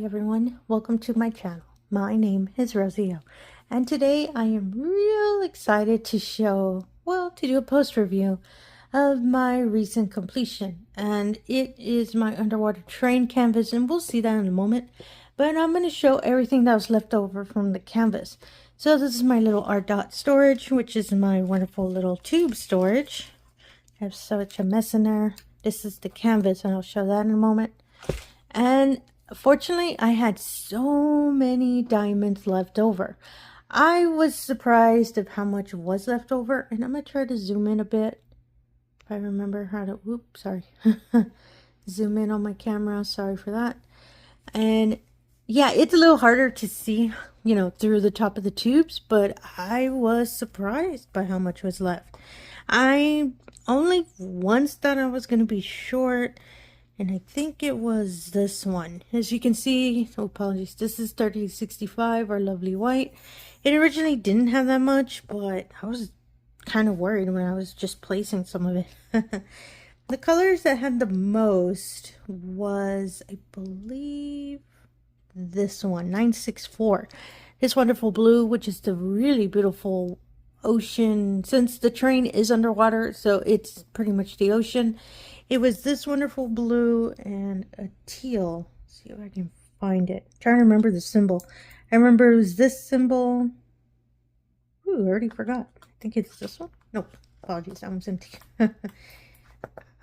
everyone, welcome to my channel. My name is Rosy O, and today I am real excited to show, to do a post review of my recent completion, and it is my underwater train canvas, and we'll see that in a moment. But I'm going to show everything that was left over from the canvas. So this is my little art dot storage, which is my wonderful little tube storage. I have such a mess in there. This is the canvas, and I'll show that in a moment. And fortunately, I had so many diamonds left over. I was surprised of how much was left over, and I'm going to try to zoom in a bit. If I remember how to, zoom in on my camera, sorry for that. And yeah, it's a little harder to see, through the top of the tubes, but I was surprised by how much was left. I only once thought I was going to be short, and I think it was this one. As you can see, apologies, this is 3065, our lovely white. It originally didn't have that much, but I was kind of worried when I was just placing some of it. The colors that had the most was, I believe, this one, 964. This wonderful blue, which is the really beautiful ocean, since the train is underwater, so it's pretty much the ocean. It was this wonderful blue and a teal. Let's see if I can find it. I'm trying to remember the symbol. I remember it was this symbol. Ooh, I already forgot. I think it's this one. Nope. Apologies, that one's empty.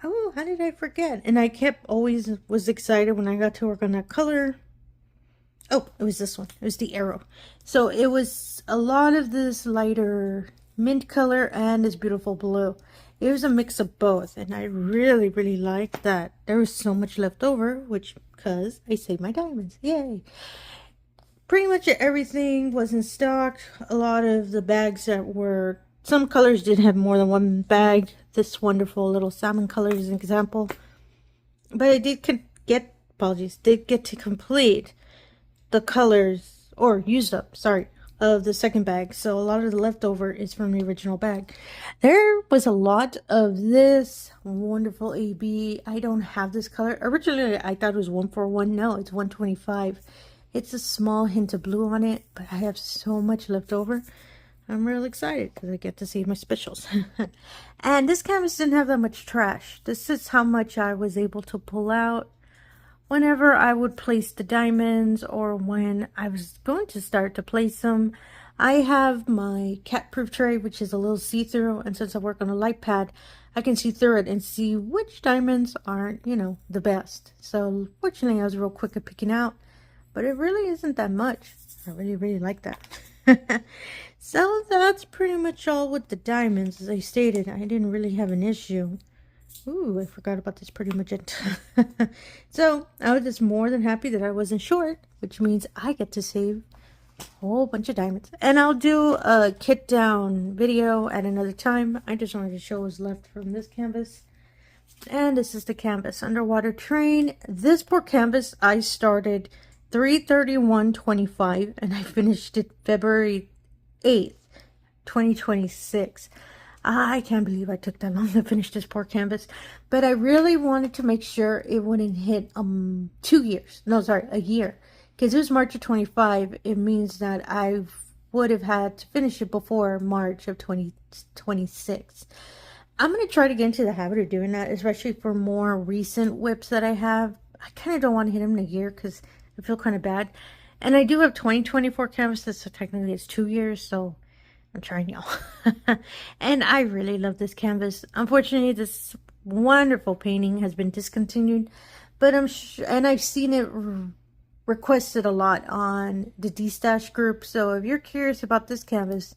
Oh, how did I forget? And I always was excited when I got to work on that color. Oh, it was this one. It was the arrow. So it was a lot of this lighter mint color and this beautiful blue. It was a mix of both, and I really, really liked that. There was so much left over, because I saved my diamonds. Yay! Pretty much everything was in stock. A lot of the bags some colors did have more than one bag. This wonderful little salmon color is an example. But I did get to complete the colors, or used up, of the second bag, so a lot of the leftover is from the original bag. There was a lot of this wonderful AB. I don't have this color. Originally I thought it was 141. No, it's 125. It's a small hint of blue on it, but I have so much left over. I'm real excited because I get to see my specials. And this canvas didn't have that much trash. This is how much I was able to pull out whenever I would place the diamonds, or when I was going to start to place them. I have my CatProof tray, which is a little see-through, and since I work on a light pad, I can see through it and see which diamonds aren't, the best. So fortunately, I was real quick at picking out, but it really isn't that much. I really, really like that. So that's pretty much all with the diamonds. As I stated, I didn't really have an issue. Ooh, I forgot about this pretty much. So I was just more than happy that I wasn't short, which means I get to save a whole bunch of diamonds. And I'll do a kit down video at another time. I just wanted to show what's left from this canvas. And this is the canvas, underwater train. This poor canvas, I started 3/31/25 and I finished it February 8th, 2026. I can't believe I took that long to finish this poor canvas, but I really wanted to make sure it wouldn't hit 2 years. No, sorry, a year, because it was March of 25. It means that I would have had to finish it before March of 2026. I'm going to try to get into the habit of doing that, especially for more recent whips that I have. I kind of don't want to hit them in a year because I feel kind of bad. And I do have 2024 canvases, so technically it's 2 years, so I'm trying, y'all. And I really love this canvas. Unfortunately, this wonderful painting has been discontinued, but and I've seen it requested a lot on the D-Stash group. So if you're curious about this canvas,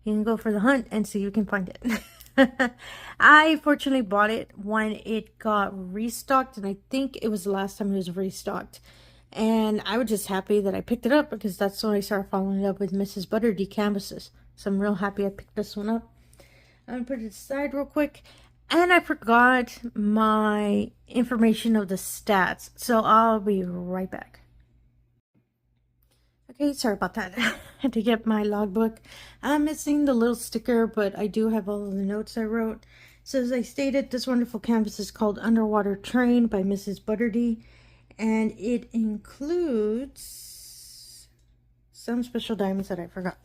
you can go for the hunt and see if you can find it. I fortunately bought it when it got restocked, and I think it was the last time it was restocked. And I was just happy that I picked it up, because that's when I started following it up with mrsbutterd canvases. So I'm real happy I picked this one up. I'm going to put it aside real quick. And I forgot my information of the stats, so I'll be right back. Okay, sorry about that. I had to get my logbook. I'm missing the little sticker, but I do have all of the notes I wrote. So as I stated, this wonderful canvas is called Underwater Train by mrsbutterd. And it includes some special diamonds that I forgot.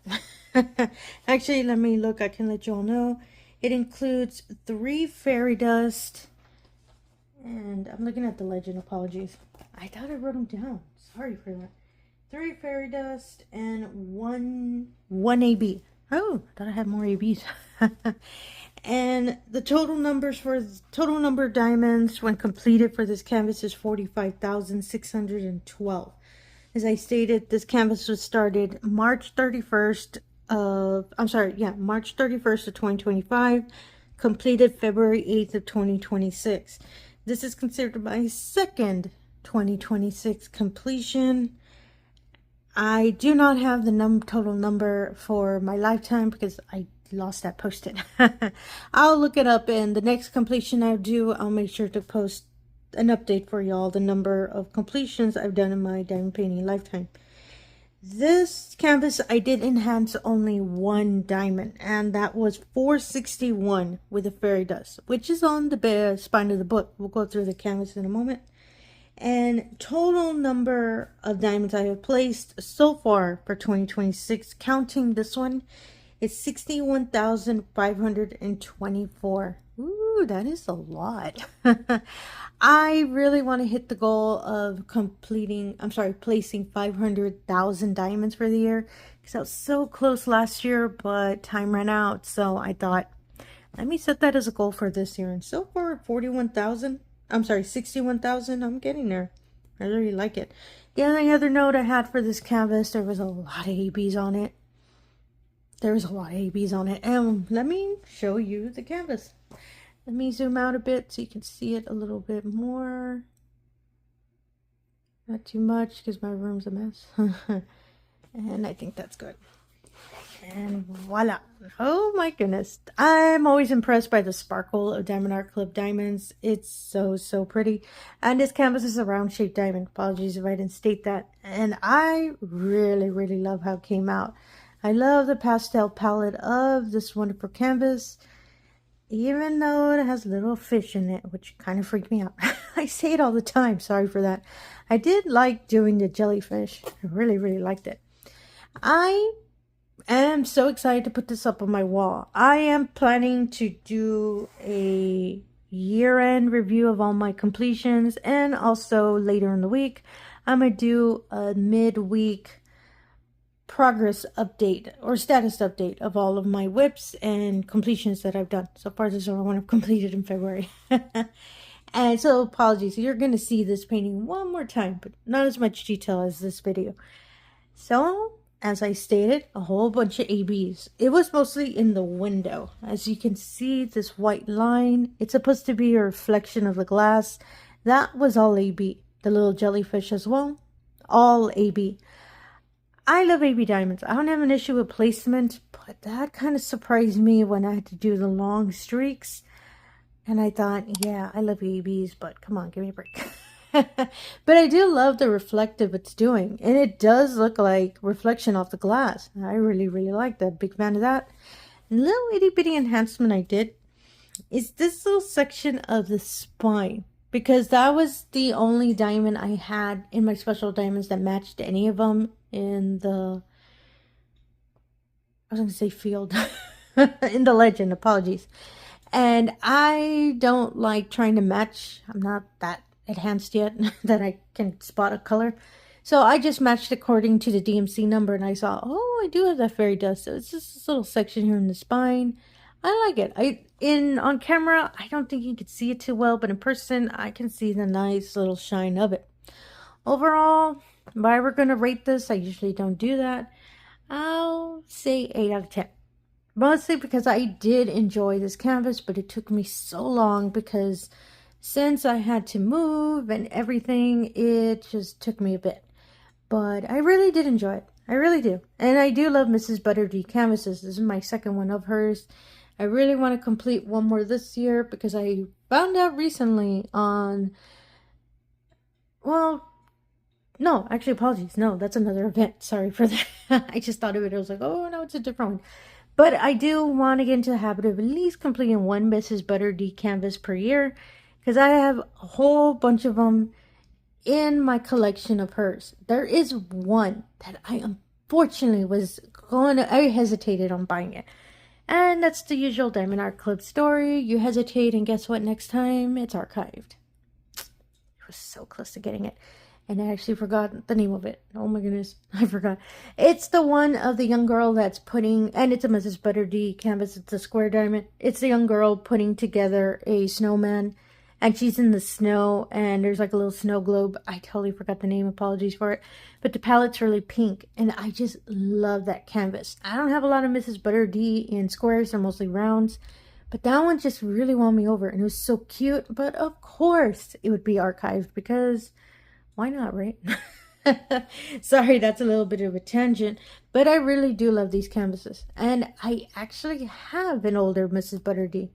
Actually, let me look. I can let you all know. It includes 3 fairy dust. And I'm looking at the legend. Apologies. I thought I wrote them down. Sorry for that. 3 fairy dust and one AB. Oh, I thought I had more ABs. And the total number of diamonds when completed for this canvas is 45,612. As I stated, this canvas was started March 31st of 2025, completed February 8th of 2026. This is considered my second 2026 completion. I do not have the total number for my lifetime because I lost that post-it. I'll look it up, and the next completion I do, I'll make sure to post an update for y'all, the number of completions I've done in my diamond painting lifetime. This canvas, I did enhance only 1 diamond, and that was 461 with the fairy dust, which is on the spine of the book. We'll go through the canvas in a moment. And total number of diamonds I have placed so far for 2026, counting this one, is 61,524. Ooh, that is a lot. I really want to hit the goal of placing 500,000 diamonds for the year, because I was so close last year, but time ran out. So I thought, let me set that as a goal for this year. And so far, 61,000. I'm getting there. I really like it. The only other note I had for this canvas, there was a lot of ABs on it. And let me show you the canvas. Let me zoom out a bit so you can see it a little bit more. Not too much because my room's a mess. And I think that's good. And voila. Oh my goodness. I'm always impressed by the sparkle of diamondart diamonds. It's so pretty. And this canvas is a round shaped diamond. Apologies if I didn't state that. And I really love how it came out. I love the pastel palette of this wonderful canvas, even though it has little fish in it, which kind of freaked me out. I say it all the time. Sorry for that. I did like doing the jellyfish. I really liked it. I am so excited to put this up on my wall. I am planning to do a year-end review of all my completions, and also later in the week, I'm going to do a midweek progress update or status update of all of my whips and completions that I've done. So far, this is the one I've completed in February. And so apologies, you're going to see this painting one more time, but not as much detail as this video. So as I stated, a whole bunch of ABs. It was mostly in the window. As you can see, this white line, it's supposed to be a reflection of the glass. That was all AB. The little jellyfish as well, all AB. I love AB diamonds. I don't have an issue with placement, but that kind of surprised me when I had to do the long streaks. And I thought, yeah, I love ABs, but come on, give me a break. But I do love the reflective it's doing. And it does look like reflection off the glass. I really like that. Big fan of that. And little itty bitty enhancement I did is this little section of the spine. Because that was the only diamond I had in my special diamonds that matched any of them in the, I was going to say field, in the legend, apologies. And I don't like trying to match. I'm not that enhanced yet that I can spot a color. So I just matched according to the DMC number, and I saw, oh, I do have that fairy dust. So it's just this little section here in the spine. I like it. On camera, I don't think you can see it too well, but in person, I can see the nice little shine of it. Overall, if I were going to rate this, I usually don't do that. I'll say 8 out of 10. Mostly because I did enjoy this canvas, but it took me so long because since I had to move and everything, it just took me a bit. But I really did enjoy it. I really do. And I do love Mrs. Buttered canvases. This is my second one of hers. I really want to complete one more this year because I found out recently on, well, no, actually, apologies. No, that's another event. Sorry for that. I just thought of it. I was like, oh, no, it's a different one. But I do want to get into the habit of at least completing one Mrs. Buttered canvas per year because I have a whole bunch of them in my collection of hers. There is one that I unfortunately I hesitated on buying it. And that's the usual Diamond Art Club story. You hesitate, and guess what? Next time, it's archived. I was so close to getting it. And I actually forgot the name of it. Oh my goodness, I forgot. It's the one of the young girl that's putting, and it's a mrsbutterd canvas. It's a square diamond. It's the young girl putting together a snowman. And she's in the snow, and there's like a little snow globe. I totally forgot the name. Apologies for it. But the palette's really pink, and I just love that canvas. I don't have a lot of mrsbutterd in squares. They're mostly rounds. But that one just really won me over, and it was so cute. But of course, it would be archived because why not, right? Sorry, that's a little bit of a tangent. But I really do love these canvases. And I actually have an older mrsbutterd.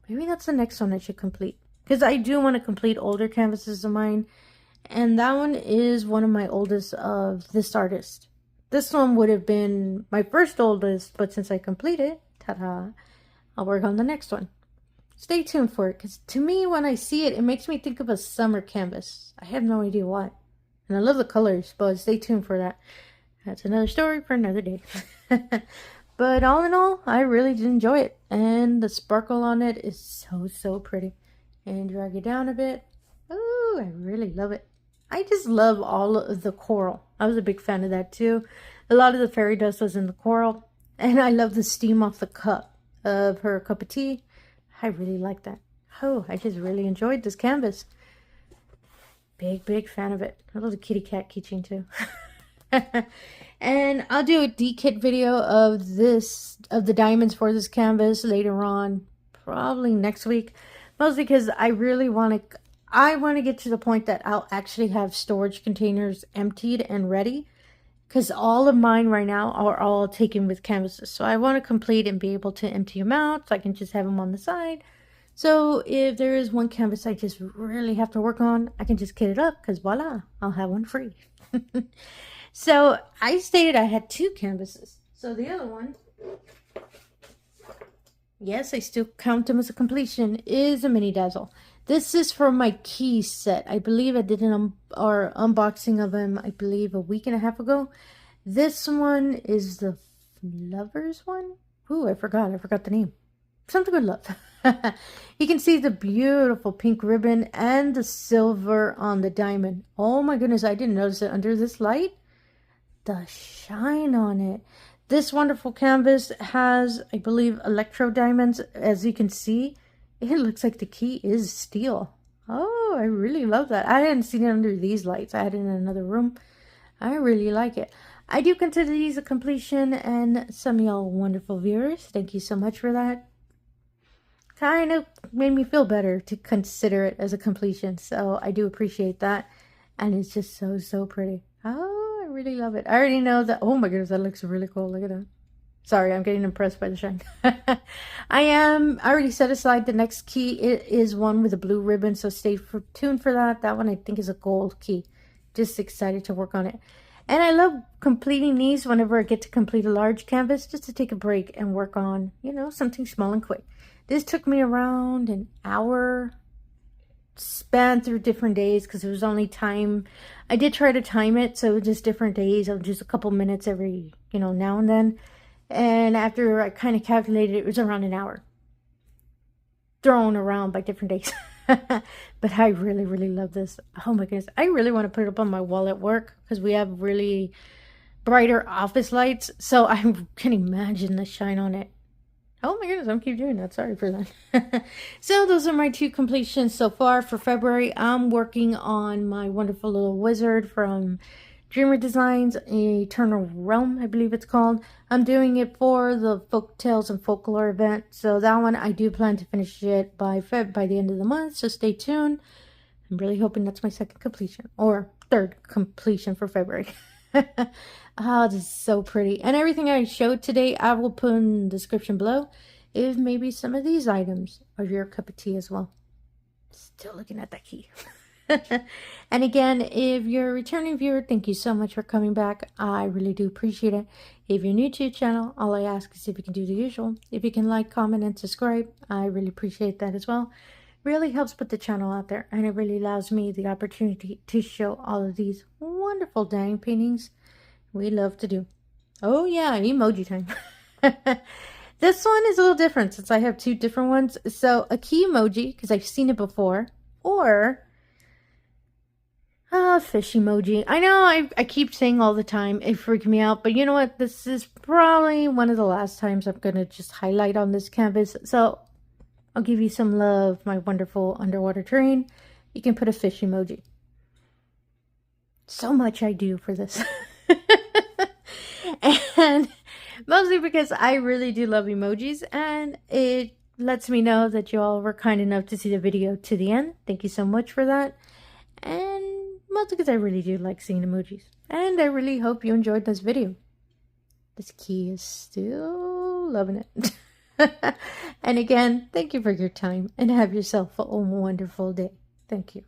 Maybe that's the next one I should complete. Because I do want to complete older canvases of mine. And that one is one of my oldest of this artist. This one would have been my first oldest, but since I completed, ta-da, I'll work on the next one. Stay tuned for it, because to me, when I see it, it makes me think of a summer canvas. I have no idea why. And I love the colors, but stay tuned for that. That's another story for another day. But all in all, I really did enjoy it. And the sparkle on it is so, so pretty. And drag it down a bit. Oh, I really love it. I just love all of the coral. I was a big fan of that too. A lot of the fairy dust was in the coral. And I love the steam off the cup of her cup of tea. I really like that. Oh, I just really enjoyed this canvas. Big, big fan of it. I love the kitty cat keychain too. And I'll do a D-kit video of the diamonds for this canvas later on. Probably next week. Mostly because I really want to get to the point that I'll actually have storage containers emptied and ready. Because all of mine right now are all taken with canvases. So I want to complete and be able to empty them out. So I can just have them on the side. So if there is one canvas I just really have to work on, I can just kit it up. Because voila, I'll have one free. So I stated I had 2 canvases. So the other one, yes, I still count them as a completion, is a mini dazzle. This is for my key set. I believe I did an unboxing of them, I believe, a week and a half ago. This one is the Lovers one. Ooh, I forgot the name. Something with love. You can see the beautiful pink ribbon and the silver on the diamond. Oh my goodness, I didn't notice it under this light. The shine on it. This wonderful canvas has, I believe, electro diamonds. As you can see, it looks like the key is steel. Oh, I really love that. I hadn't seen it under these lights. I had it in another room. I really like it. I do consider these a completion, and some of y'all wonderful viewers, thank you so much for that. Kind of made me feel better to consider it as a completion, so I do appreciate that. And it's just so, so pretty. Oh, I really love it. I already know that. Oh my goodness, that looks really cool. Look at that. Sorry, I'm getting impressed by the shine. I already set aside the next key. It is one with a blue ribbon, so stay tuned for that. That one I think is a gold key. Just excited to work on it. And I love completing these whenever I get to complete a large canvas, just to take a break and work on, you know, something small and quick. This took me around an hour, span through different days, because it was only time. I did try to time it, so just different days of just a couple minutes every, you know, now and then. And after I kind of calculated, it was around an hour. Thrown around by different days. But I really, really love this. Oh my goodness. I really want to put it up on my wall at work, because we have really brighter office lights. So I can imagine the shine on it. Oh my goodness, I'm keep doing that. Sorry for that. So those are my 2 completions so far for February. I'm working on my wonderful little wizard from Dreamer Designs, Eternal Realm, I believe it's called. I'm doing it for the Folk Tales and Folklore event. So that one, I do plan to finish it by the end of the month. So stay tuned. I'm really hoping that's my 2nd completion, or 3rd completion for February. Oh, this is so pretty. And everything I showed today, I will put in the description below. If maybe some of these items are your cup of tea as well. Still looking at that key. And again, if you're a returning viewer, thank you so much for coming back. I really do appreciate it. If you're new to the channel, all I ask is if you can do the usual. If you can like, comment, and subscribe, I really appreciate that as well. really helps put the channel out there, and it really allows me the opportunity to show all of these wonderful diamond paintings we love to do. Oh yeah, emoji time. This one is a little different since I have two different ones. So a key emoji, because I've seen it before, or a fish emoji. I know I keep saying all the time, it freaks me out, but you know what? This is probably one of the last times I'm going to just highlight on this canvas. So I'll give you some love, my wonderful underwater terrain. You can put a fish emoji. So much I do for this. And mostly because I really do love emojis, and it lets me know that you all were kind enough to see the video to the end. Thank you so much for that. And mostly because I really do like seeing emojis. And I really hope you enjoyed this video. This key is still loving it. And again, thank you for your time, and have yourself a wonderful day. Thank you.